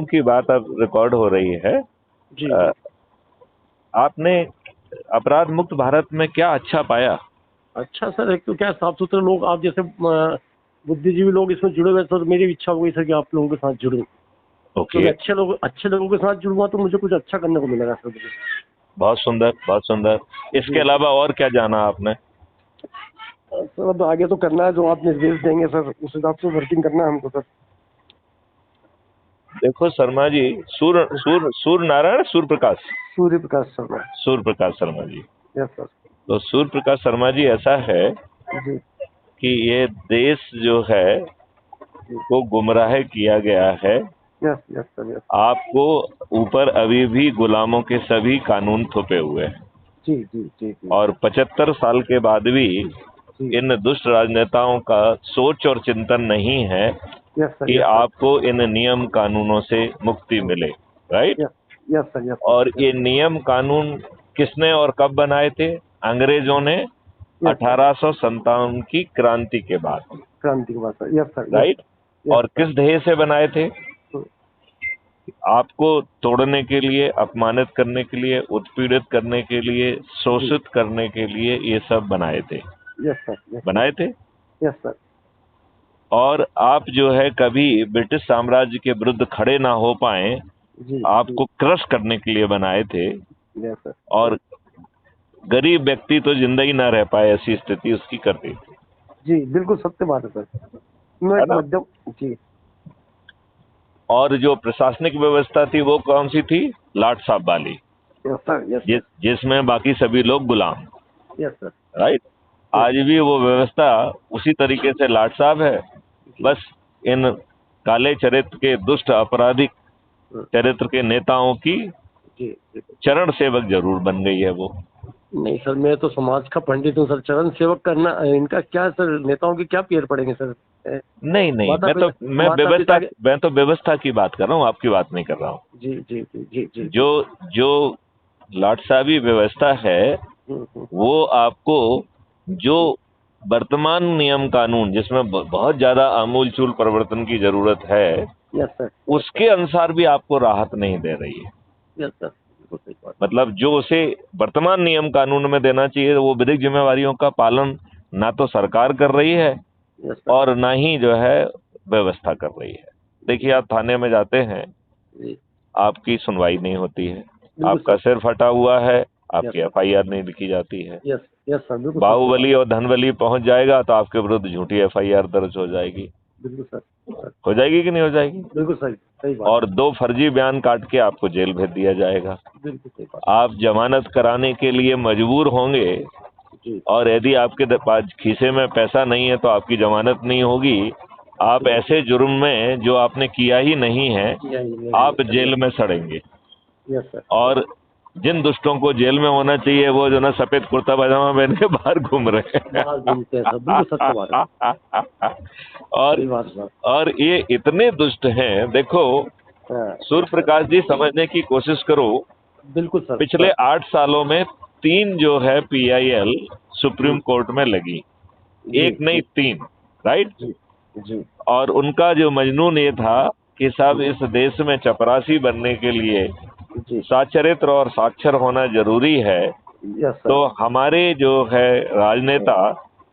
की बात अब रिकॉर्ड हो रही है। जी अ, आपने अपराध मुक्त भारत में क्या अच्छा पाया? अच्छा सर, एक तो क्या साफ सुथरे लोग, आप जैसे बुद्धिजीवी लोग इसमें जुड़े हुए, सर मेरी इच्छा हो गई सर कि आप लोगों के साथ जुड़ूं। तो ओके, मैं अच्छे लोगों के साथ जुड़ूंगा तो मुझे कुछ अच्छा करने को मिलेगा सर मुझे। बहुत सुंदर, बहुत सुंदर। इसके जी सर। अलावा और क्या जाना आपने? सर अब आगे तो करना है, जो आप निर्देश देंगे सर उस हिसाब से वर्किंग करना है हमको सर। देखो शर्मा जी, सूर्य नारायण, सूर्य प्रकाश, सूर्य प्रकाश शर्मा। सूर्य प्रकाश शर्मा जी। Yes sir. तो सूर्य प्रकाश शर्मा जी, ऐसा है जी कि ये देश जो है जी। वो गुमराह किया गया है। Yes yes sir yes. आपको ऊपर अभी भी गुलामों के सभी कानून थोपे हुए हैं, जी जी जी जी और 75 साल के बाद भी जी। इन दुष्ट राजनेताओं का सोच और चिंतन नहीं है यस सर कि यस सर। आपको इन नियम कानूनों से मुक्ति मिले, right? Yes yes sir yes और सर ये नियम कानून किसने और कब बनाए थे? अंग्रेजों ने यस सर। 1857 की क्रांति के बाद, क्रांति के बाद sir. Yes sir yes right? Sir yes और सर। किस ध्येय से बनाए थे? आपको तोड़ने के लिए, अपमानित करने के लिए, उत्पीड़ित करने के लिए, जी। शोषित करने के लिए ये सब बनाए थे, यस सर यस सर। बनाए थे। Yes sir. और आप जो है कभी ब्रिटिश साम्राज्य के विरुद्ध खड़े ना हो पाए, जी जी। आपको क्रश करने के लिए बनाए थे। Yes sir. और गरीब व्यक्ति तो जिंदा ही ना रह पाए, ऐसी स्थिति उसकी कर दी थी, जी बिल्कुल सत्य बात है सर। मैं है एक ना? मध्यम। जी। और जो प्रशासनिक व्यवस्था थी वो कौन सी थी? लाट साहब वाली, यस सर यस सर। जिसमें बाकी सभी लोग गुलाम, यस सर। राइट? यस। आज भी वो व्यवस्था उसी तरीके से लाट साहब है, जी। बस इन काले चरित्र के, दुष्ट आपराधिक हाँ, चरित्र के नेताओं की जी जी। चरण सेवक जरूर बन गई है वो। नहीं सर, मैं तो समाज का पंडित हूँ सर, चरण सेवक करना इनका क्या सर, नेताओं के क्या पैर पड़ेंगे सर। नहीं नहीं, माता पिता। माता पिता के। मैं तो व्यवस्था की बात कर रहा हूँ, आपकी बात नहीं कर रहा हूँ। जी जी जी जी जी जी। जो जो लाट साहबी व्यवस्था है, हम्म। वो आपको जो वर्तमान नियम कानून जिसमें बहुत ज्यादा आमूलचूल परिवर्तन की जरूरत है, यस सर। उसके अनुसार भी आपको राहत नहीं दे रही है। यस सर बिल्कुल सही बात। मतलब जो उसे वर्तमान नियम कानून में देना चाहिए, वो विधिक जिम्मेवारियों का पालन ना तो सरकार कर रही है यस सर। और ना ही जो है व्यवस्था कर रही है। देखिए, आप थाने में जाते हैं, जी आपकी सुनवाई नहीं होती है, बिल्कुल आपका सर। सिर फटा हुआ है, यस आपकी सर। एफआईआर नहीं लिखी जाती है। यस। यस सर बिल्कुल सत्य बात। बाहुबली और धनबली पहुंच जाएगा तो आपके विरुद्ध झूठी एफआईआर दर्ज हो जाएगी। बिल्कुल सर सर। हो जाएगी कि नहीं हो जाएगी? बिल्कुल सही सही बात। और 2 फर्जी बयान काट के आपको जेल भेज दिया जाएगा। बिल्कुल सही बात। आप जमानत कराने के लिए मजबूर होंगे, जी और यदि आपके पास खीसे में पैसा नहीं है तो आपकी जमानत नहीं होगी। आप जी। ऐसे जुर्म में जो आपने किया ही नहीं है, यही नहीं है आप सर। जेल में सड़ेंगे। Yes sir. और जिन दुष्टों को जेल में होना चाहिए, वो जो ना सफेद कुर्ता पजामा पहन के बाहर घूम रहे बाहर घूमते हैं सर, बिल्कुल सत्य बात है। हैं। और सही बात है सर। और ये इतने दुष्ट हैं। देखो, हाँ। सूर्य प्रकाश जी, समझने की कोशिश करो। बिल्कुल सर पिछले सर। 8 सालों में 3 जो है पीआईएल सुप्रीम जी कोर्ट में लगी, जी एक नहीं जी 3, राइट? जी जी और उनका जो मजनून ये था कि सब इस देश में चपरासी बनने के लिए जी। साचरित्र और साक्षर होना जरूरी है। Yes sir. तो हमारे जो है राजनेता,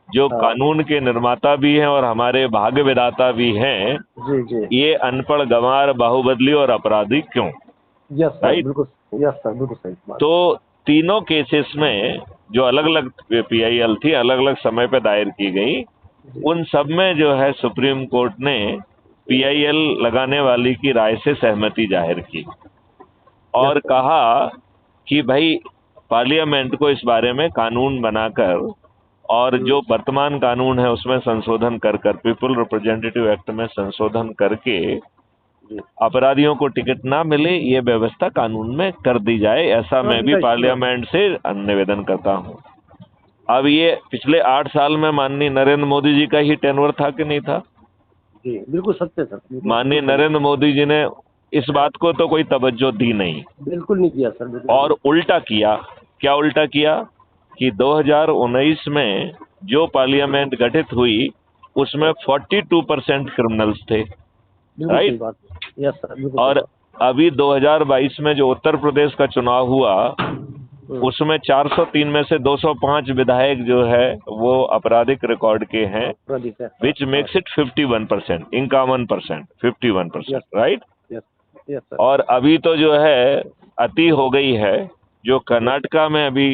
जो हाँ। कानून के निर्माता भी हैं और हमारे भाग्य विधाता भी हैं, जी जी। ये अनपढ़, गंवार, बाहुबदली और अपराधी क्यों, यस सर राइट? बिल्कुल। यस सर बिल्कुल सही बात। तो तीनों केसेस में जो अलग अलग पीआईएल थी, अलग अलग समय पे दायर की गई, जी उन सब में जो है सुप्रीम कोर्ट ने पीआईएल लगाने वाली की राय से सहमति जाहिर की यस और सर। कहा कि भाई पार्लियामेंट को इस बारे में कानून बनाकर, और जो वर्तमान कानून है उसमें संशोधन कर पीपल रिप्रेजेंटेटिव एक्ट में संशोधन करके जी। अपराधियों को टिकट ना मिले, ये व्यवस्था कानून में कर दी जाए। ऐसा मैं भी पार्लियामेंट से निवेदन करता हूँ। अब ये पिछले 8 साल में माननीय नरेंद्र मोदी जी का ही टेन्योर था कि नहीं था? जी बिल्कुल सत्य सर, बिल्कुल माननीय बिल्कुल सही। नरेंद्र मोदी जी ने इस बात को तो कोई तवज्जो दी नहीं, बिल्कुल नहीं किया सर, बिल्कुल और नहीं। उल्टा किया। क्या उल्टा किया? कि 2019 में जो पार्लियामेंट गठित हुई उसमें 42% क्रिमिनल्स थे, बिल्कुल सही राइट? बात। यस सर बिल्कुल सही और बात। अभी 2022 में जो उत्तर प्रदेश का चुनाव हुआ उसमें 403 में से 205 विधायक जो है वो आपराधिक रिकॉर्ड के हैं, विच मेक्स इट 51%, इनकाउन परसेंट 51%, राइट। और अभी तो जो है अति हो गई है, जो कर्नाटका में अभी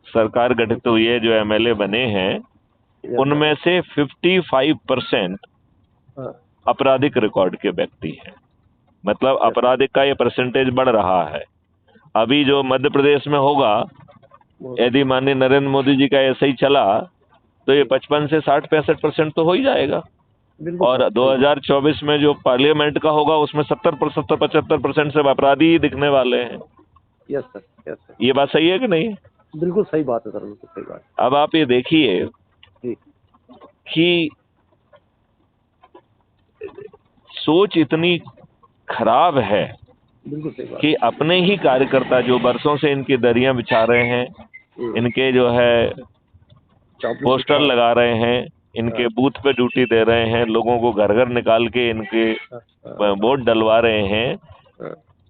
सरकार गठित हुई है, जो एमएलए बने हैं उनमें से 55% आपराधिक रिकॉर्ड के व्यक्ति हैं। मतलब आपराधिक का ये परसेंटेज बढ़ रहा है। अभी जो मध्य प्रदेश में होगा, यदि माननीय नरेंद्र मोदी जी का ऐसे ही चला तो ये 55 से 60-65% तो हो ही जाएगा। और 2024 में जो पार्लियामेंट का होगा उसमें 70-75% से अपराधी ही दिखने वाले हैं। Yes sir, yes sir. ये बात सही है कि नहीं? बिल्कुल सही बात है सर, बिल्कुल सही बात। अब आप ये देखिए कि सोच इतनी खराब है कि अपने ही कार्यकर्ता जो बरसों से इनकी दरियां बिछा रहे हैं, इनके जो है पोस्टर लगा रहे हैं, इनके बूथ पे ड्यूटी दे रहे हैं, लोगों को घर घर निकाल के इनके वोट डलवा रहे हैं,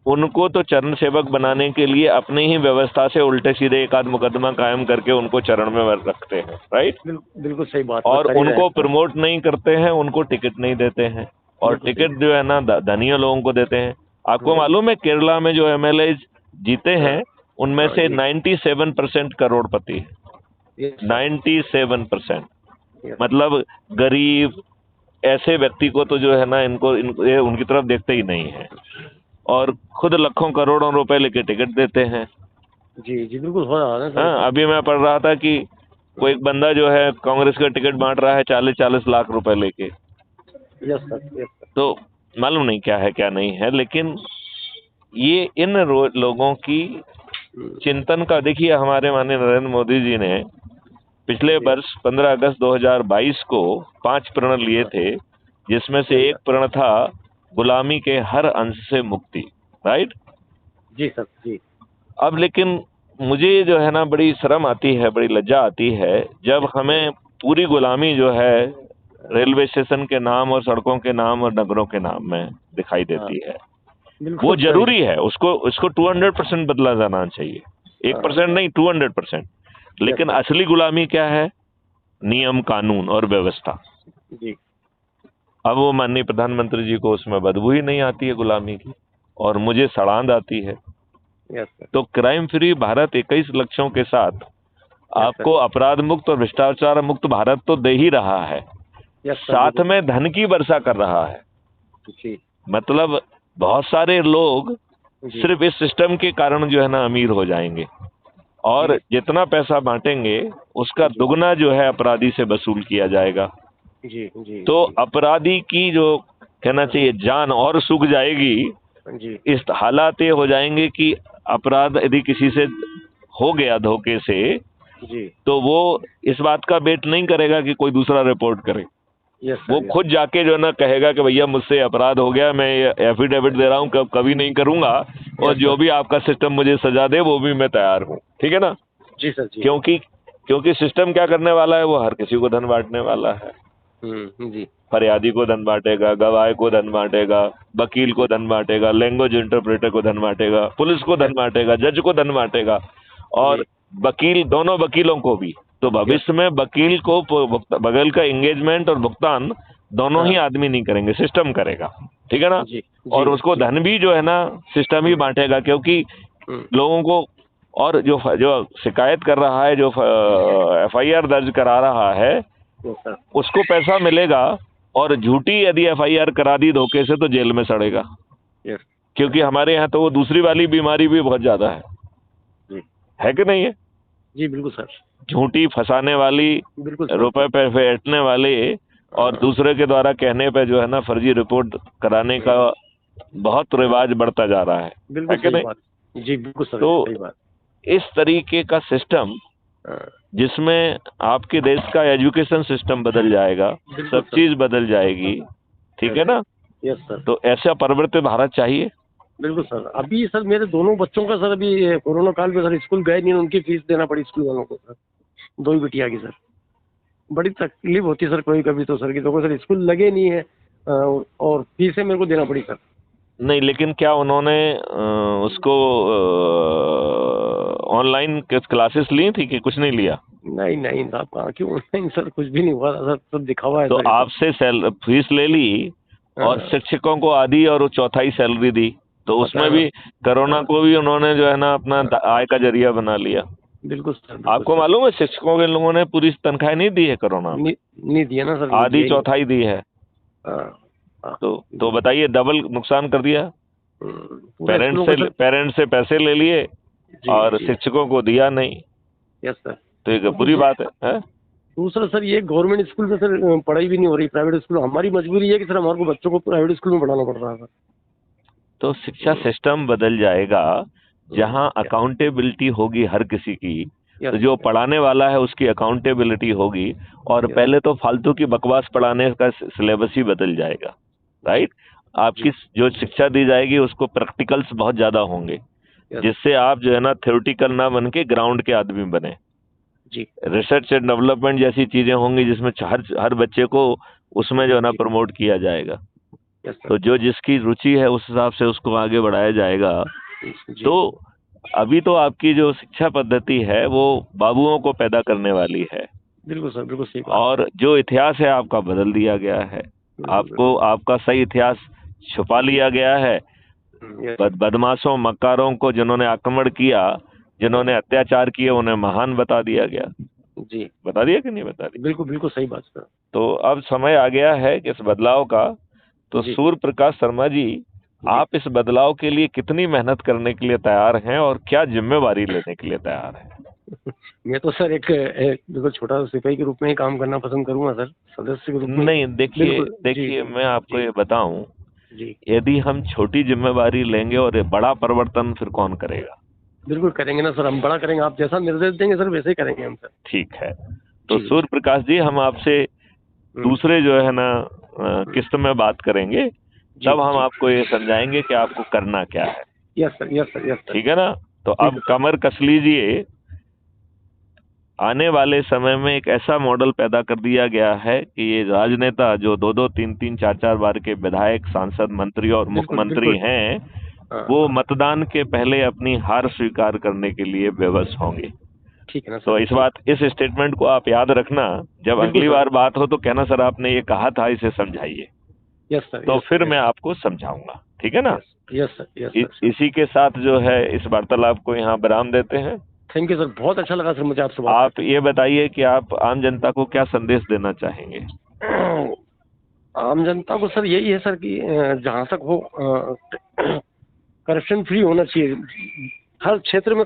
उनको तो चरण सेवक बनाने के लिए अपनी ही व्यवस्था से उल्टे सीधे एक आध मुकदमा कायम करके उनको चरण में रखते हैं, राइट। बिल्कुल सही बात। और उनको प्रमोट नहीं करते हैं, उनको टिकट नहीं देते हैं, और टिकट जो है ना धनी लोगों को देते हैं। आपको मालूम है केरला में जो एमएलए जीते हैं उनमें से 97% करोड़पति है। 97%। मतलब गरीब ऐसे व्यक्ति को तो जो है ना इनको उनकी तरफ देखते ही नहीं है, और खुद लाखों करोड़ों रुपए लेके टिकट देते हैं। जी जी बिल्कुल हो रहा है। हाँ, अभी मैं पढ़ रहा था कि कोई एक बंदा जो है कांग्रेस का टिकट बांट रहा है 40-40 लाख रुपए लेके। Yes sir, yes sir. तो मालूम नहीं क्या है क्या नहीं है, लेकिन ये इन लोगों की चिंतन का देखिए, हमारे माननीय नरेंद्र मोदी जी ने पिछले वर्ष 15 अगस्त 2022 को 5 प्रण लिए थे, जिसमें से एक प्रण था गुलामी के हर अंश से मुक्ति, राइट। जी सर, जी। अब लेकिन मुझे जो है ना बड़ी शर्म आती है, बड़ी लज्जा आती है जब हमें पूरी गुलामी जो है रेलवे स्टेशन के नाम और सड़कों के नाम और नगरों के नाम में दिखाई देती है। वो जरूरी है, उसको 200% बदला जाना चाहिए, 1% नहीं 200%। लेकिन असली गुलामी क्या है? नियम, कानून और व्यवस्था। जी। अब वो माननीय प्रधानमंत्री जी को उसमें बदबू ही नहीं आती है गुलामी की, और मुझे सड़ांध आती है। तो क्राइम फ्री भारत 21 लक्ष्यों के साथ आपको अपराध मुक्त और भ्रष्टाचार मुक्त भारत तो दे ही रहा है, साथ में धन की वर्षा कर रहा है। मतलब बहुत सारे लोग सिर्फ इस सिस्टम के कारण जो है ना अमीर हो जाएंगे, और जितना पैसा बांटेंगे उसका दुगना जो है अपराधी से वसूल किया जाएगा। जी। तो अपराधी की जो कहना चाहिए जान और सूख जाएगी। इस हालात ये हो जाएंगे कि अपराध यदि किसी से हो गया धोखे से, तो वो इस बात का वेट नहीं करेगा कि कोई दूसरा रिपोर्ट करे। वो खुद जाके जो है ना कहेगा कि भैया मुझसे अपराध हो गया, मैं एफिडेविट दे रहा हूँ, कभी नहीं करूंगा, और जो भी आपका सिस्टम मुझे सजा दे वो भी मैं तैयार हूँ। ठीक है ना? जी सर, जी। क्योंकि सिस्टम क्या करने वाला है, वो हर किसी को धन बांटने वाला है। जी। फरियादी को धन बांटेगा, गवाह को धन बांटेगा, वकील को धन बांटेगा, लैंग्वेज इंटरप्रेटर को धन बांटेगा, पुलिस को धन बांटेगा, जज को धन बांटेगा, और वकील, दोनों वकीलों को भी। तो भविष्य में वकील को बगल का एंगेजमेंट और भुगतान दोनों ही आदमी नहीं करेंगे, सिस्टम करेगा। ठीक है ना? और उसको धन भी जो है ना सिस्टम ही बांटेगा, क्योंकि लोगों को, और जो शिकायत कर रहा है, जो एफआईआर दर्ज करा रहा है, उसको पैसा मिलेगा, और झूठी यदि एफआईआर करा दी धोखे से तो जेल में सड़ेगा। क्योंकि हमारे यहाँ तो वो दूसरी वाली बीमारी भी बहुत ज्यादा है कि नहीं है? जी बिल्कुल सर। झूठी फंसाने वाली, रुपए पे फेंटने वाले, और दूसरे के द्वारा कहने पे जो है ना फर्जी रिपोर्ट कराने का बहुत रिवाज बढ़ता जा रहा है। बिल्कुल है कि नहीं? जी बिल्कुल सर। तो इस तरीके का सिस्टम, जिसमें आपके देश का एजुकेशन सिस्टम बदल जाएगा, सब चीज बदल जाएगी। ठीक है ना? Yes sir. तो ऐसा परिवर्तित भारत चाहिए। बिल्कुल सर। अभी सर मेरे दोनों बच्चों का सर अभी कोरोना काल में सर स्कूल गए नहीं, उनकी फीस देना पड़ी स्कूल वालों को सर, 2 बिटिया की सर। बड़ी तकलीफ होती है सर कभी कभी तो सर की, तो सर स्कूल लगे नहीं है और फीसें मेरे को देना पड़ी सर। नहीं, लेकिन क्या उन्होंने उसको ऑनलाइन क्लासेस ली थी कि कुछ नहीं लिया? नहीं नहीं साहब, कहाँ की ऑनलाइन सर, कुछ भी नहीं हुआ था सर, सब दिखावा है तो सर ये तो। आपसे फीस ले ली और हाँ, शिक्षकों को आधी और चौथाई सैलरी दी, तो पता उसमें है भी ना। कोरोना हाँ, को भी उन्होंने जो है ना अपना आय का जरिया बना लिया। बिल्कुल सर, बिल्कुल आपको सर। मालूम है शिक्षकों के लोगों ने पूरी तनख्वाह नहीं दी है कोरोना में, नहीं, नहीं दिया ना सर, वो आधी दिया ही नहीं। चौथाई दी है। हाँ, हाँ, तो बताइए, डबल नुकसान कर दिया। पूरा स्कूलों का सर। पेरेंट्स से पैसे ले लिए जी और जी। शिक्षकों को दिया नहीं, यस सर। तो एक और बुरी बात है? दूसरा सर, ये गवर्नमेंट स्कूल में सर पढ़ाई भी नहीं हो रही, प्राइवेट स्कूल, हमारी मजबूरी है कि सर हमारे को बच्चों को प्राइवेट स्कूल में पढ़ाना पड़ रहा है सर। तो शिक्षा सिस्टम बदल जाएगा, जहां अकाउंटेबिलिटी होगी हर किसी की, तो जो पढ़ाने वाला है उसकी अकाउंटेबिलिटी होगी, और पहले तो फालतू की बकवास पढ़ाने का सिलेबस ही बदल जाएगा, राइट? आपकी जो शिक्षा दी जाएगी उसको प्रैक्टिकल्स बहुत ज्यादा होंगे, जिससे आप जो है ना थ्योरेटिकल ना बन के ग्राउंड के आदमी बने। जी। रिसर्च एंड डेवलपमेंट जैसी चीजें होंगी जिसमें हर बच्चे को उसमें जो है ना प्रमोट किया जाएगा। तो जो जिसकी रुचि है उस हिसाब से उसको आगे बढ़ाया जाएगा। तो अभी तो आपकी जो शिक्षा पद्धति है वो बाबुओं को पैदा करने वाली है, बिल्कुल सर, बिल्कुल सही बात। और जो इतिहास है आपका बदल दिया गया है। आपको आपका सही इतिहास छुपा लिया गया है। बदमाशों मक्कारों को जिन्होंने आक्रमण किया, जिन्होंने अत्याचार किए, उन्हें महान बता दिया गया। जी, बता दिया कि नहीं बता दिया? बिल्कुल बिल्कुल सही बात सर। तो अब समय आ गया है कि इस बदलाव का। तो सूर्य प्रकाश शर्मा जी, आप इस बदलाव के लिए कितनी मेहनत करने के लिए तैयार हैं और क्या जिम्मेवारी लेने के लिए तैयार हैं? मैं तो सर एक बिल्कुल छोटा सिपाही के रूप में ही काम करना पसंद करूंगा सर, सदस्य के रूप में। नहीं, देखिए मैं आपको ये बताऊं, जी, यदि हम छोटी जिम्मेवारी लेंगे और ये बड़ा परिवर्तन फिर कौन करेगा? बिल्कुल करेंगे ना सर, हम बड़ा करेंगे, आप जैसा निर्देश देंगे सर वैसे ही करेंगे हम सर। ठीक है। तो सूर्य प्रकाश जी, हम आपसे दूसरे जो है ना किस्त में बात करेंगे, तब हम आपको ये समझाएंगे कि आपको करना क्या है। Yes sir, yes sir, yes sir. ठीक है ना? तो अब कमर कस लीजिए। आने वाले समय में एक ऐसा मॉडल पैदा कर दिया गया है कि ये राजनेता जो 2-2, 3-3, 4-4 बार के विधायक, सांसद, मंत्री और मुख्यमंत्री हैं, वो मतदान के पहले अपनी हार स्वीकार करने के लिए विवश होंगे। ठीक है ना सर। तो इस स्टेटमेंट को आप याद रखना, जब अगली बार बात हो तो कहना सर आपने ये कहा था, इसे समझाइए। Yes sir. तो फिर मैं आपको समझाऊंगा, ठीक है ना? Yes sir, yes sir. इसी के साथ जो है इस वार्तालाप को यहाँ विराम देते हैं। थैंक यू सर, बहुत अच्छा लगा सर मुझे आपसे बात। आप ये बताइए कि आप आम जनता को क्या संदेश देना चाहेंगे? आम जनता को सर यही है सर कि जहाँ तक हो करप्शन फ्री होना चाहिए। हर क्षेत्र में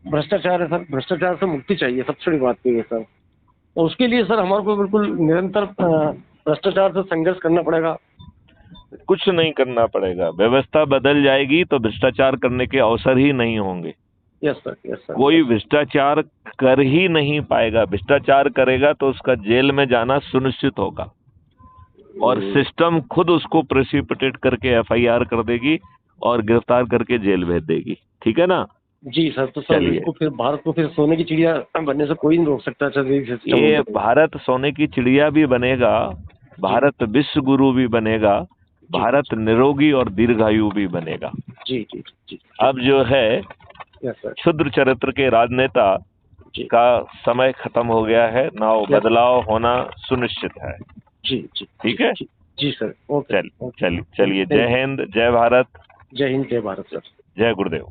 भ्रष्टाचार है सर, भ्रष्टाचार से मुक्ति चाहिए, सबसे बड़ी बात ये है सर। तो उसके लिए सर हमारे को बिल्कुल निरंतर भ्रष्टाचार से संघर्ष करना पड़ेगा। कुछ नहीं करना पड़ेगा, व्यवस्था बदल जाएगी तो भ्रष्टाचार करने के अवसर ही नहीं होंगे। Yes sir, yes sir. कोई भ्रष्टाचार कर ही नहीं पाएगा। भ्रष्टाचार करेगा तो उसका जेल में जाना सुनिश्चित होगा, और सिस्टम खुद उसको प्रेसिपिटेट करके एफआईआर कर देगी और गिरफ्तार करके जेल भेज देगी। ठीक है ना? जी सर। तो सर इसको फिर भारत को फिर सोने की चिड़िया बनने से कोई नहीं रोक सकता सर। ये भारत सोने की चिड़िया भी बनेगा, भारत विश्व गुरु भी बनेगा, भारत निरोगी और दीर्घायु भी बनेगा। जी जी जी। अब जो है क्षुद्र चरित्र के राजनेता का समय खत्म हो गया है। नाउ बदलाव होना सुनिश्चित है। जी जी। ठीक है जी सर। ओके। चलिए, जय हिंद, जय भारत। जय हिंद, जय भारत सर। जय गुरुदेव।